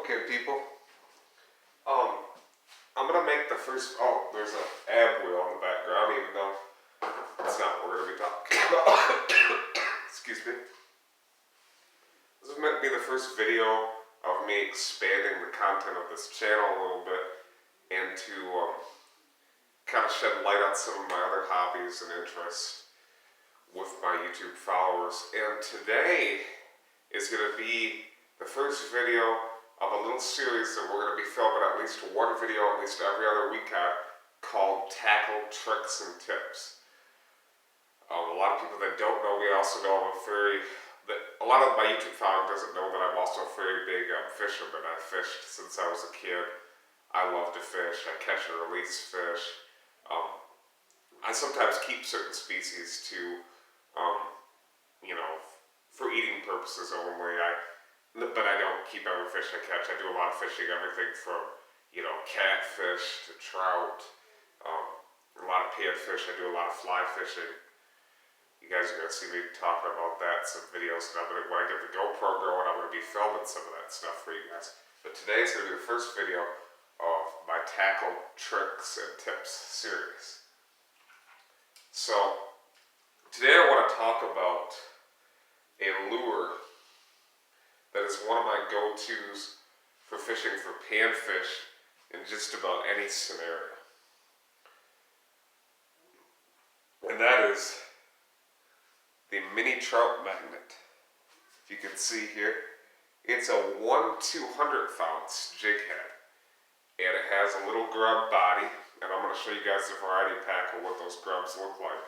Okay, people. I'm gonna make the first. Oh, there's an ab wheel in the background, even though that's not what we're gonna be talking about. Excuse me. This is meant to be the first video of me expanding the content of this channel a little bit and to kind of shed light on some of my other hobbies and interests with my YouTube followers. And today is going to be the first video of a little series that we're going to be filming at least one video at least every other week on, called Tackle Tricks and Tips. A lot of people that don't know me also know I'm a lot of my YouTube following doesn't know that I'm also a very big fisherman. I fished since I was a kid. I love to fish. I catch and release fish. I sometimes keep certain species to, for eating purposes only. But I don't keep every fish I catch. I do a lot of fishing, everything from, catfish to trout, a lot of panfish. I do a lot of fly fishing. You guys are going to see me talking about that in some videos. And when I get the GoPro going, I'm going to be filming some of that stuff for you guys. But today is going to be the first video of my Tackle Tricks and Tips series. So, today I want to talk about a lure that is one of my go-tos for fishing for panfish in just about any scenario. And that is the mini trout magnet. If you can see here, it's a 1/200th ounce jig head. And it has a little grub body, and I'm going to show you guys the variety pack of what those grubs look like.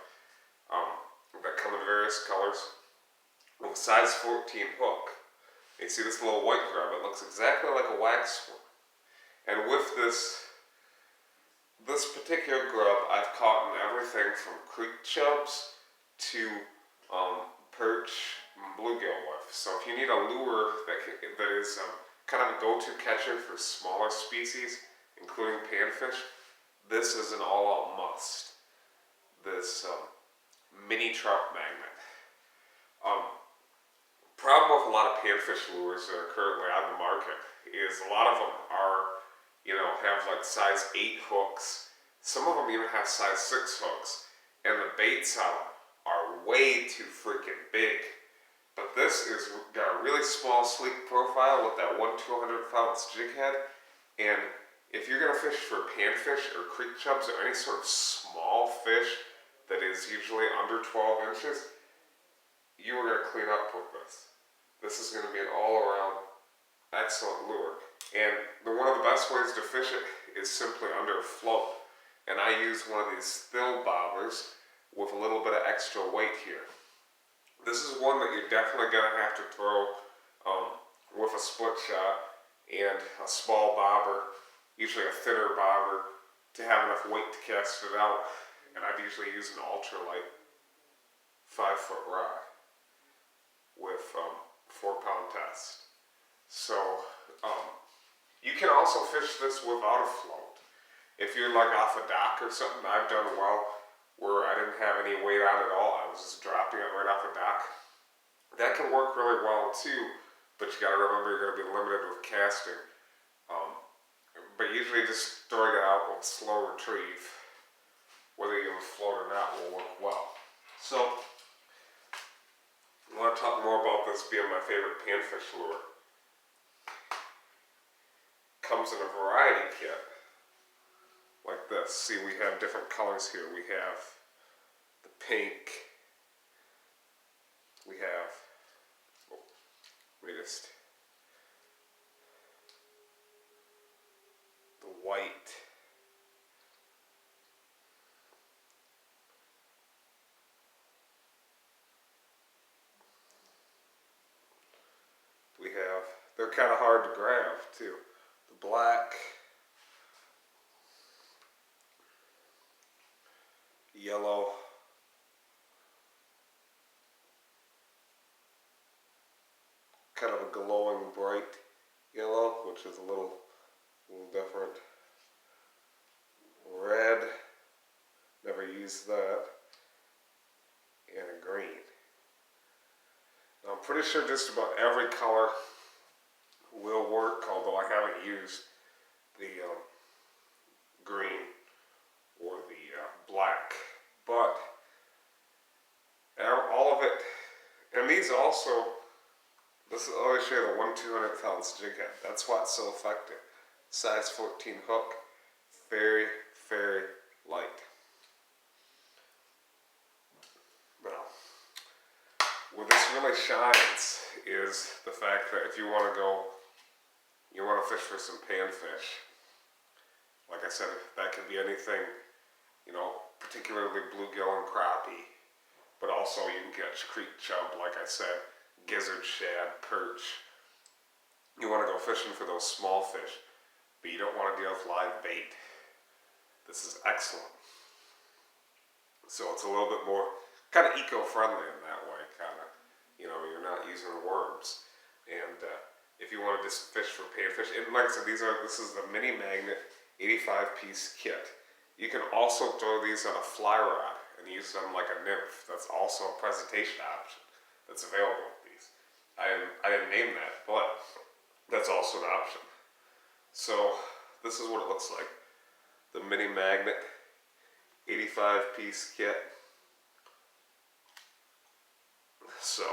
That come in various colors with a size 14 hook. You see this little white grub, it looks exactly like a wax worm. And with this particular grub, I've caught in everything from creek chubs to perch and bluegill with. So if you need a lure that is kind of a go-to catcher for smaller species, including panfish, this is an all-out must. This mini trout magnet. Problem with a lot of panfish lures that are currently on the market is a lot of them are, have like size 8 hooks. Some of them even have size 6 hooks. And the baits on them are way too freaking big. But this is got a really small, sleek profile with that 1/200th ounce jig head. And if you're going to fish for panfish or creek chubs or any sort of small fish that is usually under 12 inches, you are going to clean up with this. This is going to be an all-around excellent lure. And one of the best ways to fish it is simply under a float. And I use one of these thill bobbers with a little bit of extra weight here. This is one that you're definitely going to have to throw with a split shot and a small bobber, usually a thinner bobber, to have enough weight to cast it out. And I'd usually use an ultralight 5-foot rod with 4-pound test. So you can also fish this without a float. If you're like off a dock or something, I've done well where I didn't have any weight on at all. I was just dropping it right off the dock. That can work really well too, but you gotta remember you're gonna be limited with casting. But usually just throwing it out with slow retrieve, whether you have a float or not, will work well. So, I want to talk more about this being my favorite panfish lure. Comes in a variety kit, like this. See, we have different colors here. We have the pink. We have, the white. They're kind of hard to grab too. The black, yellow, kind of a glowing bright yellow, which is a little different. Red, never used that, and a green. Now, I'm pretty sure just about every color will work, although I haven't used the green or the black. But all of it, and these also, this is always show you the 1/200th ounce jig head. That's why it's so effective. Size 14 hook, very, very light. Now, where this really shines is the fact that if you want to fish for some panfish. Like I said, that could be anything, particularly bluegill and crappie, but also you can catch creek chub, like I said, gizzard, shad, perch. You want to go fishing for those small fish, but you don't want to deal with live bait. This is excellent. So it's a little bit more kind of eco-friendly in that way, you're not using worms. And if you want to just fish for panfish, and like I said, this is the mini magnet 85-piece kit. You can also throw these on a fly rod and use them like a nymph. That's also a presentation option that's available with these. I didn't name that, but that's also an option. So this is what it looks like. The mini magnet 85-piece kit. So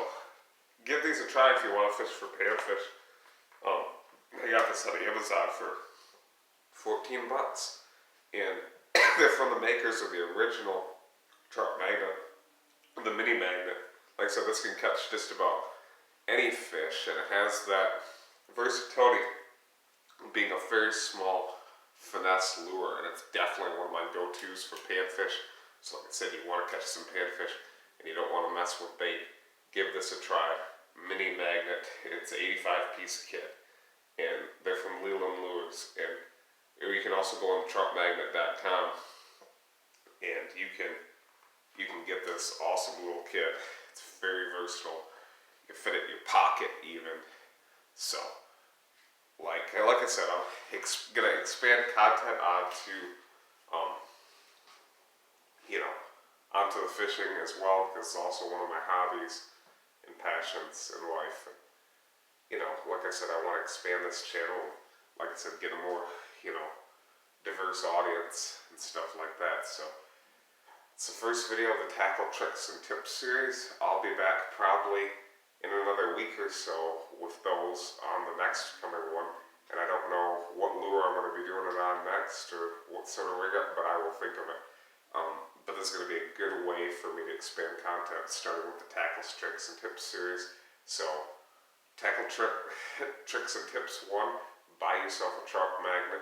give these a try if you want to fish for panfish. I got this on Amazon for 14 bucks, and they're from the makers of the original trout magnet, the mini magnet. Like I said, this can catch just about any fish, and it has that versatility being a very small finesse lure, and it's definitely one of my go-tos for panfish. So like I said, you want to catch some panfish and you don't want to mess with bait, give this a try. Mini magnet, it's an 85-piece kit, and they're from Leland Lures. And you can also go on troutmagnet.com and you can get this awesome little kit. It's very versatile. You can fit it in your pocket even. So like I said, I'm gonna expand content onto the fishing as well, because it's also one of my hobbies and passions in life. And, like I said, I want to expand this channel. Like I said, get a more, diverse audience and stuff like that. So it's the first video of the Tackle Tricks and Tips series. I'll be back probably in another week or so with those on the next coming one. And I don't know what lure I'm going to be doing it on next or what sort of rig up, but I will think of it. But this is going to be a good way for me to expand content, starting with the Tackle Tricks and Tips series. So, Tackle Tricks and Tips 1, buy yourself a trout magnet,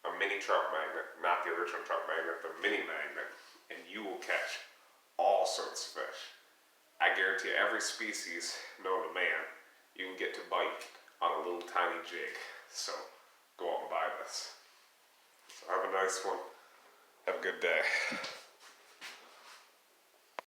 a mini trout magnet, not the original trout magnet, the mini magnet, and you will catch all sorts of fish. I guarantee every species known to man, you can get to bite on a little tiny jig. So, go out and buy this. So have a nice one. Have a good day.